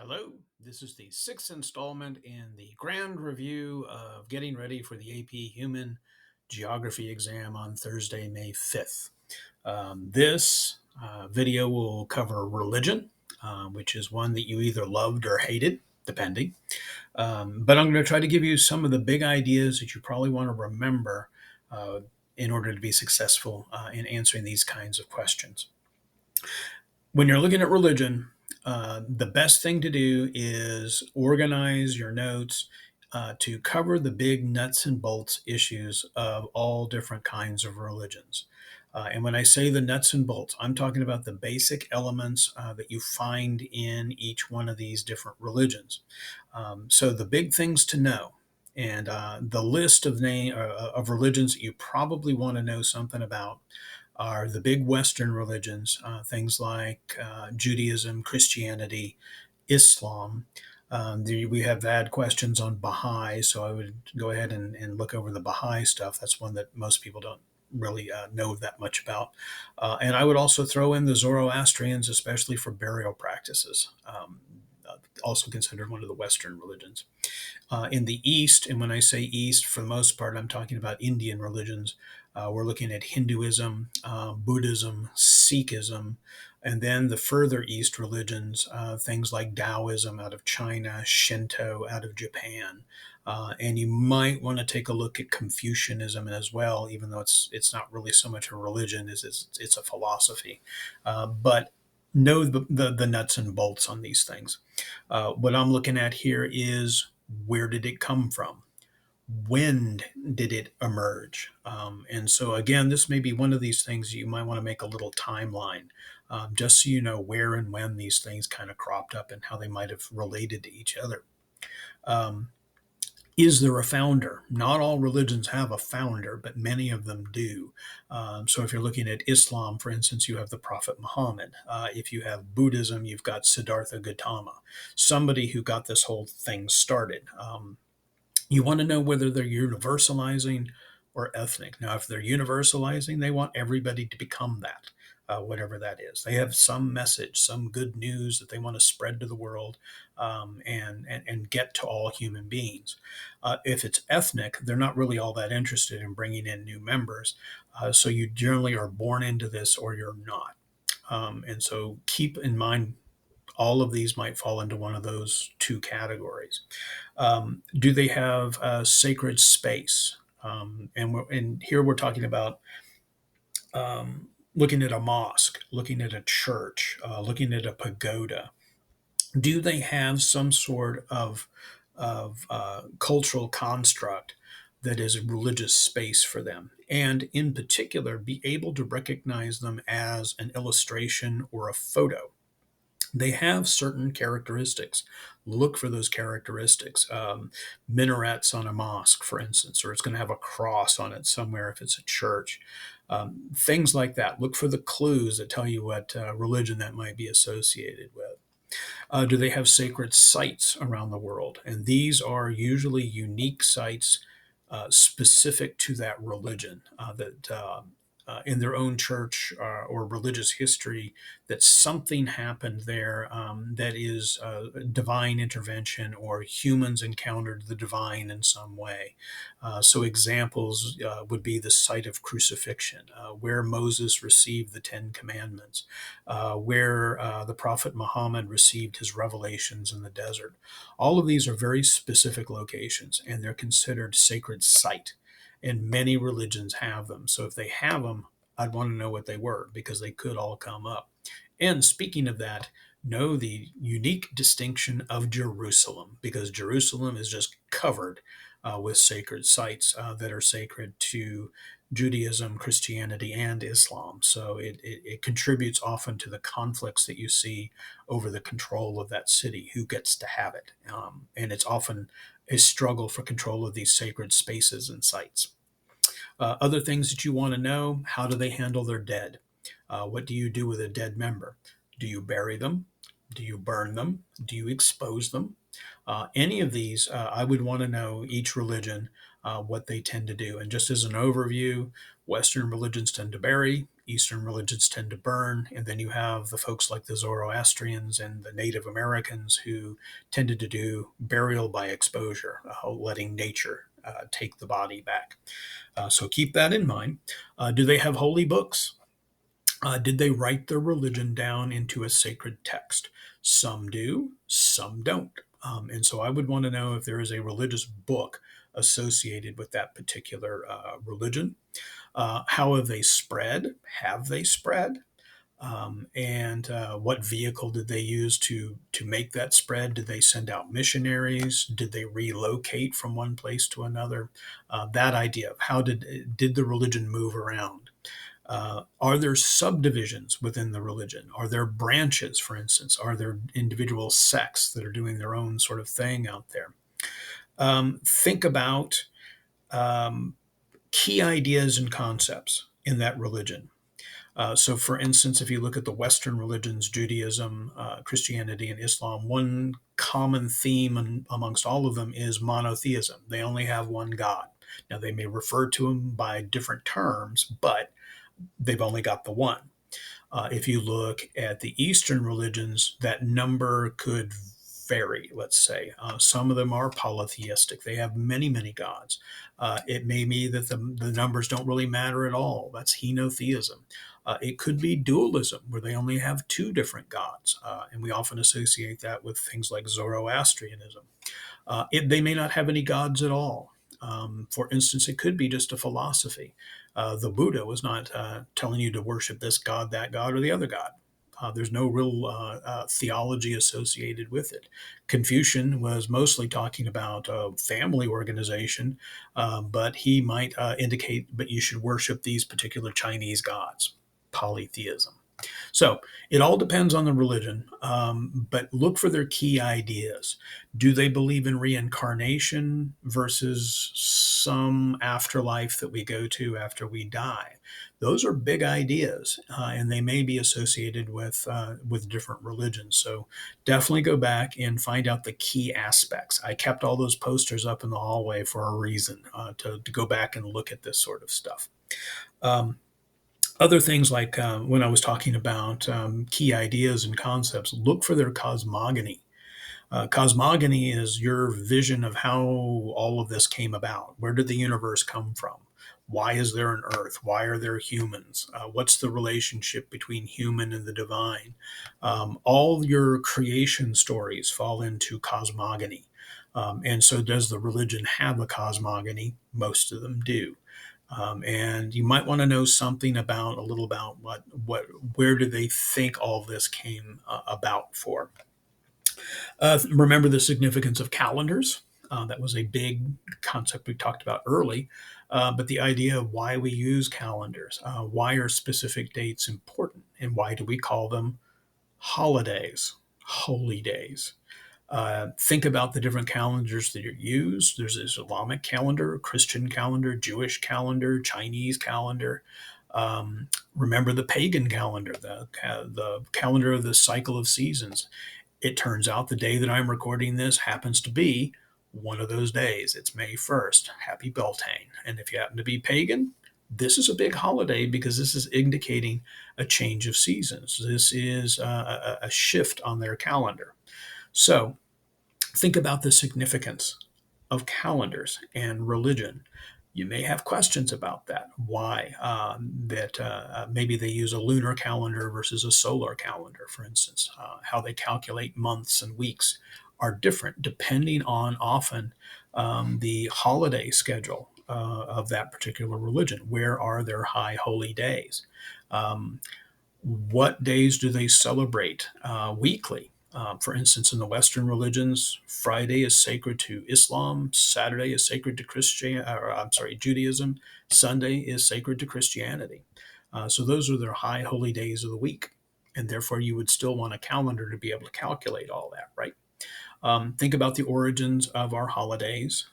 Hello, this is the sixth installment in the grand review of getting ready for the AP Human Geography exam on Thursday, May 5th. This video will cover religion, which is one that you either loved or hated, depending. But I'm going to try to give you some of the big ideas that you probably want to remember uh, in order to be successful in answering these kinds of questions. When you're looking at religion, the best thing to do is organize your notes to cover the big nuts and bolts issues of all different kinds of religions. And when I say the nuts and bolts, I'm talking about the basic elements that you find in each one of these different religions. So the big things to know, and the list of religions that you probably want to know something about are the big Western religions, things like Judaism, Christianity, Islam. We have had questions on Baha'i, so I would go ahead and look over the Baha'i stuff. That's one that most people don't really know that much about. And I would also throw in the Zoroastrians, especially for burial practices, also considered one of the Western religions. In the East, and when I say East, for the most part, I'm talking about Indian religions. We're looking at Hinduism, Buddhism, Sikhism, and then the further East religions, things like Taoism out of China, Shinto out of Japan. And you might want to take a look at Confucianism as well, even though it's not really so much a religion as it's a philosophy. But know the nuts and bolts on these things. What I'm looking at here is, where did it come from? When did it emerge? And so, again, this may be one of these things you might want to make a little timeline, just so you know where and when these things kind of cropped up and how they might have related to each other. Um, is there a founder? Not all religions have a founder, but many of them do. So if you're looking at Islam, for instance, you have the Prophet Muhammad. If you have Buddhism, you've got Siddhartha Gautama, somebody who got this whole thing started. You want to know whether they're universalizing or ethnic. Now, if they're universalizing, they want everybody to become that, whatever that is. They have some message, some good news that they want to spread to the world, and get to all human beings. If it's ethnic, they're not really all that interested in bringing in new members. So you generally are born into this or you're not. And so keep in mind all of these might fall into one of those two categories. Do they have a sacred space? And here we're talking about looking at a mosque, looking at a church, looking at a pagoda. Do they have some sort of cultural construct that is a religious space for them? And in particular, be able to recognize them as an illustration or a photo. They have certain characteristics. Look for those characteristics. Minarets on a mosque, for instance, or it's going to have a cross on it somewhere if it's a church. Things like that. Look for the clues that tell you what religion that might be associated with. Do they have sacred sites around the world? And these are usually unique sites specific to that religion that in their own church or religious history, that something happened there that is divine intervention or humans encountered the divine in some way. So examples would be the site of crucifixion, where Moses received the Ten Commandments, where the Prophet Muhammad received his revelations in the desert. All of these are very specific locations, and they're considered sacred site. And many religions have them. So if they have them, I'd want to know what they were because they could all come up. And speaking of that, know the unique distinction of Jerusalem, because Jerusalem is just covered with sacred sites that are sacred to Judaism, Christianity, and Islam. So it contributes often to the conflicts that you see over the control of that city, who gets to have it. And it's often a struggle for control of these sacred spaces and sites. Other things that you want to know: how do they handle their dead? What do you do with a dead member? Do you bury them? Do you burn them? Do you expose them? Any of these, I would want to know each religion, what they tend to do. And just as an overview, Western religions tend to bury, Eastern religions tend to burn. And then you have the folks like the Zoroastrians and the Native Americans who tended to do burial by exposure, letting nature take the body back. So keep that in mind. Do they have holy books? Did they write their religion down into a sacred text? Some do, some don't. And so I would want to know if there is a religious book associated with that particular religion. How have they spread? Have they spread? And what vehicle did they use to make that spread? Did they send out missionaries? Did they relocate from one place to another? That idea of how did the religion move around? Are there subdivisions within the religion? Are there branches, for instance? Are there individual sects that are doing their own sort of thing out there? Think about um, key ideas and concepts in that religion. So, for instance, if you look at the Western religions, Judaism, Christianity, and Islam, one common theme amongst all of them is monotheism. They only have one God. Now, they may refer to him by different terms, but they've only got the one. If you look at the Eastern religions, that number could vary, let's say. Some of them are polytheistic, they have many, many gods. It may be that the numbers don't really matter at all. That's henotheism. It could be dualism, where they only have two different gods. And we often associate that with things like Zoroastrianism. They may not have any gods at all. For instance, it could be just a philosophy. The Buddha was not telling you to worship this god, that god, or the other god. There's no real theology associated with it. Confucian was mostly talking about family organization, but he might indicate, but you should worship these particular Chinese gods, polytheism. So it all depends on the religion, but look for their key ideas. Do they believe in reincarnation versus some afterlife that we go to after we die? Those are big ideas, and they may be associated with different religions. So definitely go back and find out the key aspects. I kept all those posters up in the hallway for a reason, to go back and look at this sort of stuff. Um, Other things like when I was talking about key ideas and concepts, look for their cosmogony. Cosmogony is your vision of how all of this came about. Where did the universe come from? Why is there an earth? Why are there humans? What's the relationship between human and the divine? All your creation stories fall into cosmogony. And so, does the religion have a cosmogony? Most of them do. And you might want to know something about a little about where do they think all this came about for. Remember the significance of calendars. That was a big concept we talked about early, but the idea of why we use calendars, why are specific dates important, and why do we call them holidays, holy days? Think about the different calendars that are used. There's an Islamic calendar, a Christian calendar, Jewish calendar, Chinese calendar. Remember the pagan calendar, the calendar of the cycle of seasons. It turns out the day that I'm recording this happens to be one of those days. It's May 1st. Happy Beltane. And if you happen to be pagan, this is a big holiday because this is indicating a change of seasons. This is a shift on their calendar. So think about the significance of calendars and religion. You may have questions about that. Why? That maybe they use a lunar calendar versus a solar calendar, for instance. How they calculate months and weeks are different depending on often the holiday schedule of that particular religion. Where are their high holy days? Um, what days do they celebrate weekly? For instance, in the Western religions, Friday is sacred to Islam, Saturday is sacred to Judaism, Sunday is sacred to Christianity. So those are their high holy days of the week, and therefore you would still want a calendar to be able to calculate all that, right? Think about the origins of our holidays.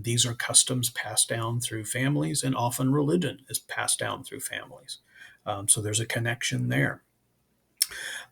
These are customs passed down through families, and often religion is passed down through families. So there's a connection there.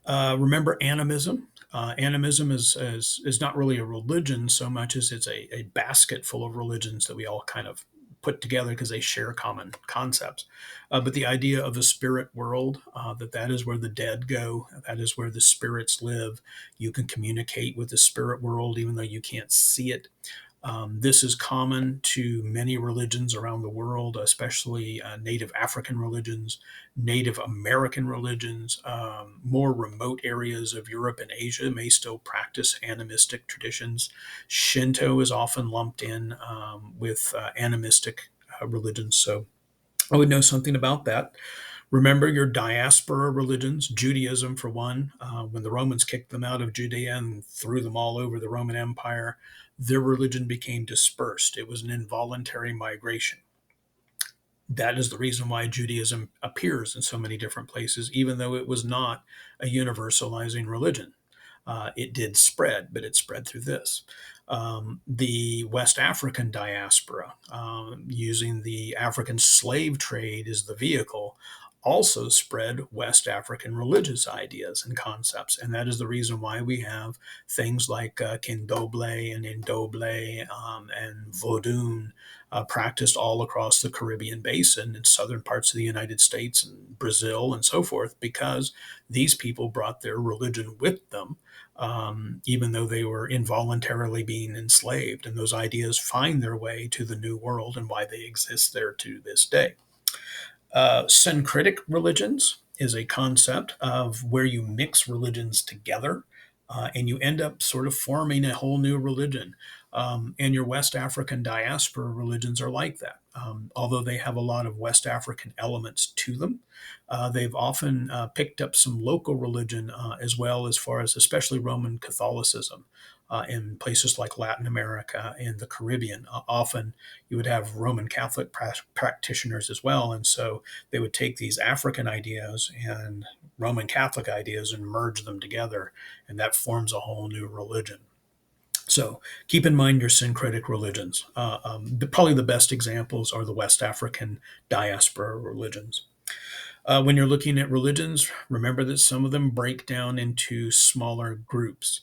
Remember animism. Animism is not really a religion so much as it's a basket full of religions that we all kind of put together because they share common concepts. But the idea of a spirit world, that is where the dead go, that is where the spirits live. You can communicate with the spirit world even though you can't see it. This is common to many religions around the world, especially Native African religions, Native American religions. More remote areas of Europe and Asia may still practice animistic traditions. Shinto is often lumped in with animistic religions. So I would know something about that. Remember your diaspora religions, Judaism for one. When the Romans kicked them out of Judea and threw them all over the Roman Empire, their religion became dispersed. It was an involuntary migration. That is the reason why Judaism appears in so many different places, even though it was not a universalizing religion. It did spread, but it spread through this. The West African diaspora, using the African slave trade as the vehicle, also spread West African religious ideas and concepts. And that is the reason why we have things like Kindoble and Indoble and Vodun practiced all across the Caribbean basin in southern parts of the United States and Brazil and so forth, because these people brought their religion with them, even though they were involuntarily being enslaved. And those ideas find their way to the New World and why they exist there to this day. Syncretic religions is a concept of where you mix religions together and you end up sort of forming a whole new religion. And your West African diaspora religions are like that. Although they have a lot of West African elements to them, they've often picked up some local religion as well, as far as especially Roman Catholicism. In places like Latin America and the Caribbean, often you would have Roman Catholic practitioners as well. And so they would take these African ideas and Roman Catholic ideas and merge them together, and that forms a whole new religion. So keep in mind your syncretic religions. Probably the best examples are the West African diaspora religions. When you're looking at religions, remember that some of them break down into smaller groups.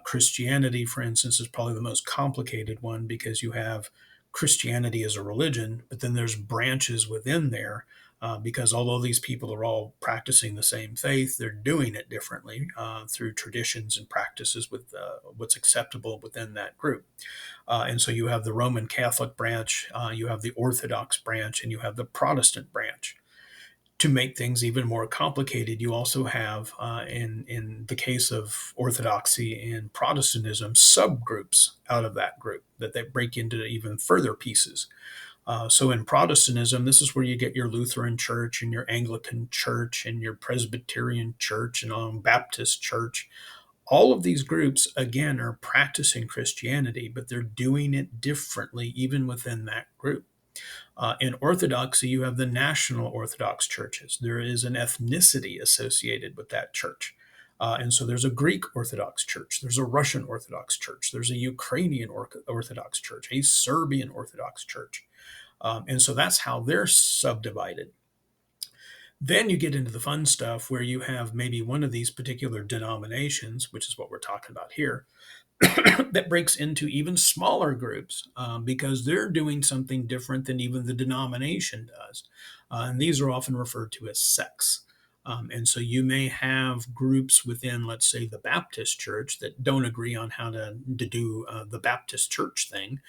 Christianity, for instance, is probably the most complicated one because you have Christianity as a religion, but then there's branches within there. Because although these people are all practicing the same faith, they're doing it differently through traditions and practices with what's acceptable within that group. And so you have the Roman Catholic branch, you have the Orthodox branch, and you have the Protestant branch. To make things even more complicated, you also have, in the case of Orthodoxy and Protestantism, subgroups out of that group that they break into even further pieces. So in Protestantism, this is where you get your Lutheran Church and your Anglican Church and your Presbyterian Church and Baptist Church. All of these groups, again, are practicing Christianity, but they're doing it differently even within that group. In Orthodoxy, you have the national Orthodox churches. There is an ethnicity associated with that church. And so there's a Greek Orthodox church, there's a Russian Orthodox church, there's a Ukrainian Orthodox church, a Serbian Orthodox church. And so that's how they're subdivided. Then you get into the fun stuff where you have maybe one of these particular denominations, which is what we're talking about here, that breaks into even smaller groups because they're doing something different than even the denomination does. And these are often referred to as sects. And so you may have groups within, let's say, the Baptist church that don't agree on how to do the Baptist church thing.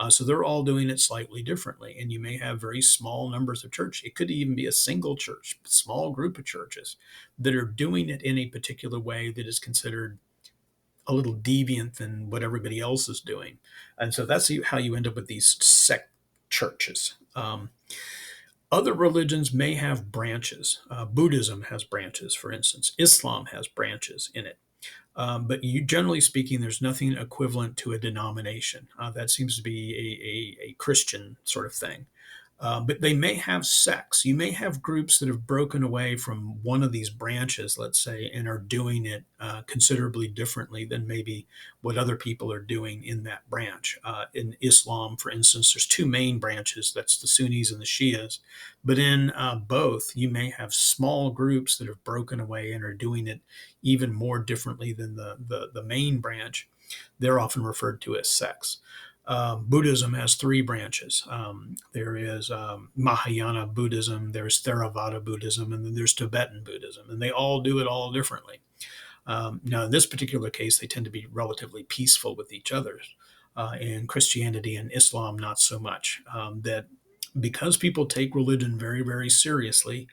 So they're all doing it slightly differently. And you may have very small numbers of church. It could even be a single church, small group of churches that are doing it in a particular way that is considered a little deviant than what everybody else is doing. And so that's how you end up with these sect churches. Other religions may have branches. Buddhism has branches, for instance. Islam has branches in it. But generally speaking, there's nothing equivalent to a denomination. That seems to be a Christian sort of thing. But they may have sects. You may have groups that have broken away from one of these branches, let's say, and are doing it considerably differently than maybe what other people are doing in that branch. In Islam, for instance, there's two main branches. That's the Sunnis and the Shias. But in both, you may have small groups that have broken away and are doing it even more differently than the main branch. They're often referred to as sects. Buddhism has three branches. There is Mahayana Buddhism, there's Theravada Buddhism, and then there's Tibetan Buddhism, and they all do it all differently. Now, in this particular case, they tend to be relatively peaceful with each other. In Christianity and Islam, not so much. That because people take religion very, very seriously,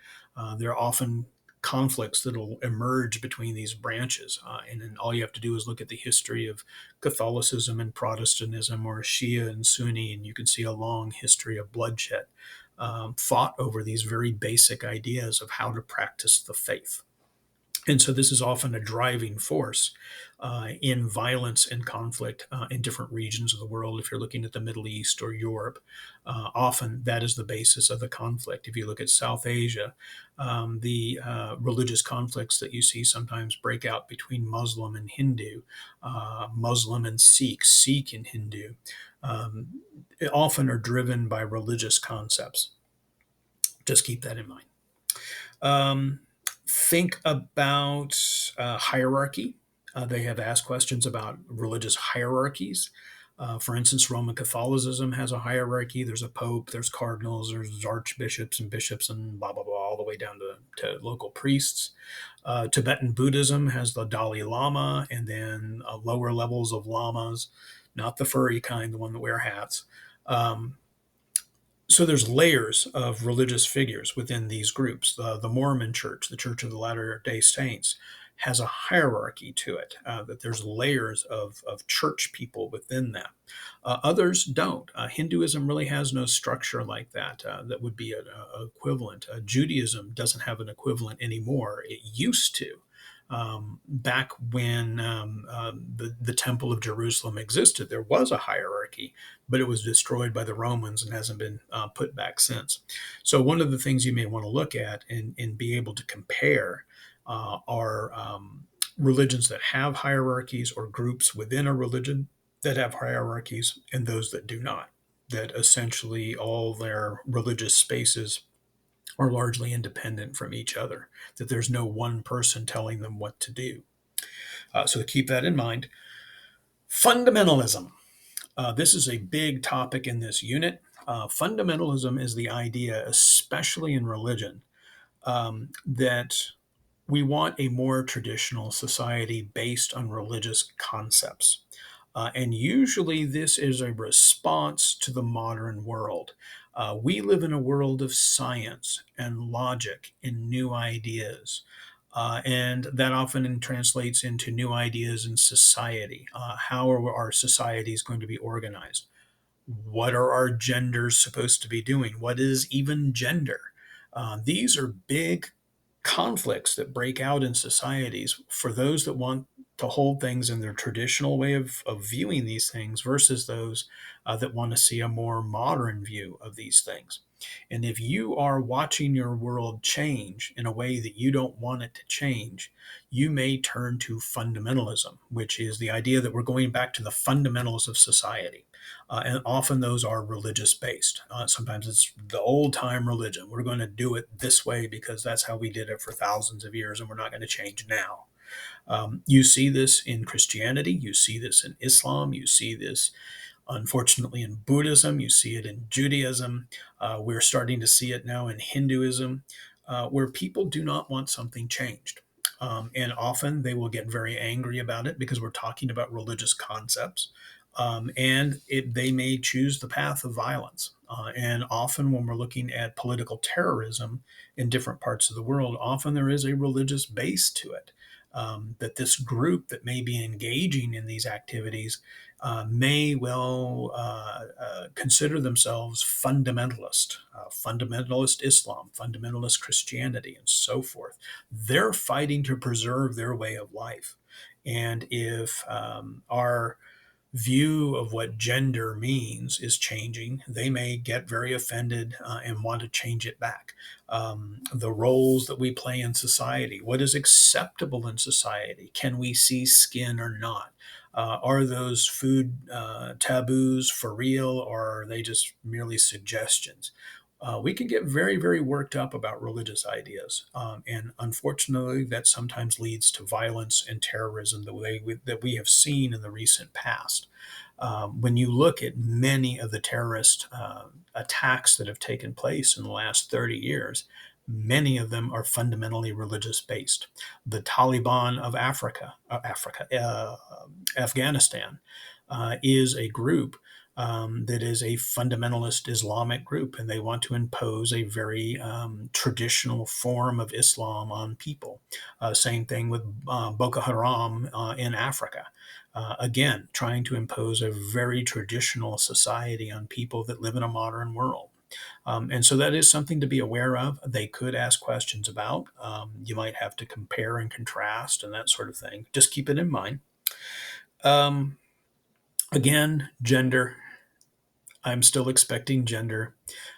there are often conflicts that will emerge between these branches. And then all you have to do is look at the history of Catholicism and Protestantism, or Shia and Sunni, and you can see a long history of bloodshed fought over these very basic ideas of how to practice the faith. And so this is often a driving force in violence and conflict in different regions of the world. If you're looking at the Middle East or Europe, often that is the basis of the conflict. If you look at South Asia, the religious conflicts that you see sometimes break out between Muslim and Hindu, Muslim and Sikh, Sikh and Hindu, often are driven by religious concepts. Just keep that in mind. Um, think about hierarchy. They have asked questions about religious hierarchies. For instance, Roman Catholicism has a hierarchy. There's a pope, there's cardinals, there's archbishops and bishops, and blah, blah, blah, all the way down to local priests. Tibetan Buddhism has the Dalai Lama, and then lower levels of lamas, not the furry kind, the one that wear hats. So there's layers of religious figures within these groups. The Mormon Church, the Church of the Latter-day Saints, has a hierarchy to it, that there's layers of church people within that. Others don't. Hinduism really has no structure like that that would be an equivalent. Judaism doesn't have an equivalent anymore. It used to. Back when the Temple of Jerusalem existed, there was a hierarchy, but it was destroyed by the Romans and hasn't been put back since. So, one of the things you may want to look at and be able to compare are religions that have hierarchies, or groups within a religion that have hierarchies, and those that do not. That essentially all their religious spaces are largely independent from each other, that there's no one person telling them what to do. So keep that in mind. Fundamentalism. This is a big topic in this unit. Fundamentalism is the idea, especially in religion, that we want a more traditional society based on religious concepts. And usually, this is a response to the modern world. We live in a world of science and logic and new ideas. And that often translates into new ideas in society. How are our societies going to be organized? What are our genders supposed to be doing? What is even gender? These are big conflicts that break out in societies for those that want to hold things in their traditional way of viewing these things versus those that want to see a more modern view of these things. And if you are watching your world change in a way that you don't want it to change, you may turn to fundamentalism, which is the idea that we're going back to the fundamentals of society. And often those are religious based. Sometimes it's the old time religion. We're going to do it this way because that's how we did it for thousands of years, and we're not going to change now. You see this in Christianity, you see this in Islam, you see this, unfortunately, in Buddhism, you see it in Judaism. We're starting to see it now in Hinduism, where people do not want something changed. And often they will get very angry about it because we're talking about religious concepts. They may choose the path of violence. And often, when we're looking at political terrorism in different parts of the world, often there is a religious base to it. That this group that may be engaging in these activities may well consider themselves fundamentalist, fundamentalist Islam, fundamentalist Christianity, and so forth. They're fighting to preserve their way of life. And if our view of what gender means is changing, they may get very offended and want to change it back. The roles that we play in society, what is acceptable in society? Can we see skin or not? Are those food taboos for real, or are they just merely suggestions? we can get very, very worked up about religious ideas. And unfortunately, that sometimes leads to violence and terrorism the way that we have seen in the recent past. When you look at many of the terrorist attacks that have taken place in the last 30 years, many of them are fundamentally religious based. The Taliban of Afghanistan, is a group that is a fundamentalist Islamic group, and they want to impose a very traditional form of Islam on people. Same thing with Boko Haram in Africa. Again, trying to impose a very traditional society on people that live in a modern world. And so that is something to be aware of. They could ask questions about. You might have to compare and contrast and that sort of thing. Just keep it in mind. Um, Again, gender. I'm still expecting gender.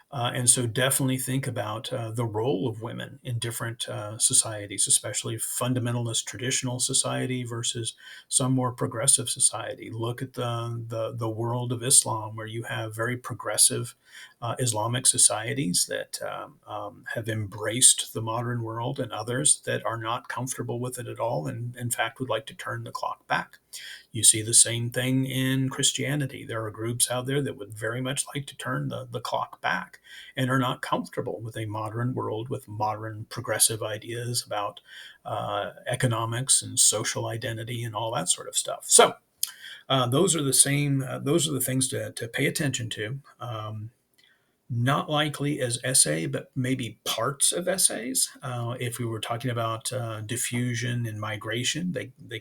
And so definitely think about the role of women in different societies, especially fundamentalist traditional society versus some more progressive society. Look at the world of Islam, where you have very progressive Islamic societies that have embraced the modern world, and others that are not comfortable with it at all, and in fact would like to turn the clock back. You see the same thing in Christianity. There are groups out there that would very much like to turn the clock back and are not comfortable with a modern world with modern progressive ideas about economics and social identity and all that sort of stuff. So those are the same. Those are the things to pay attention to. Not likely as essay, but maybe parts of essays. If we were talking about diffusion and migration,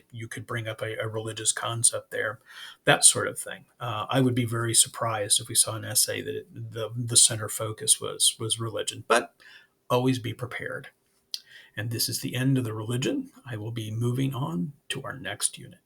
you could bring up a religious concept there, that sort of thing. I would be very surprised if we saw an essay that the center focus was religion, but always be prepared. And this is the end of the religion. I will be moving on to our next unit.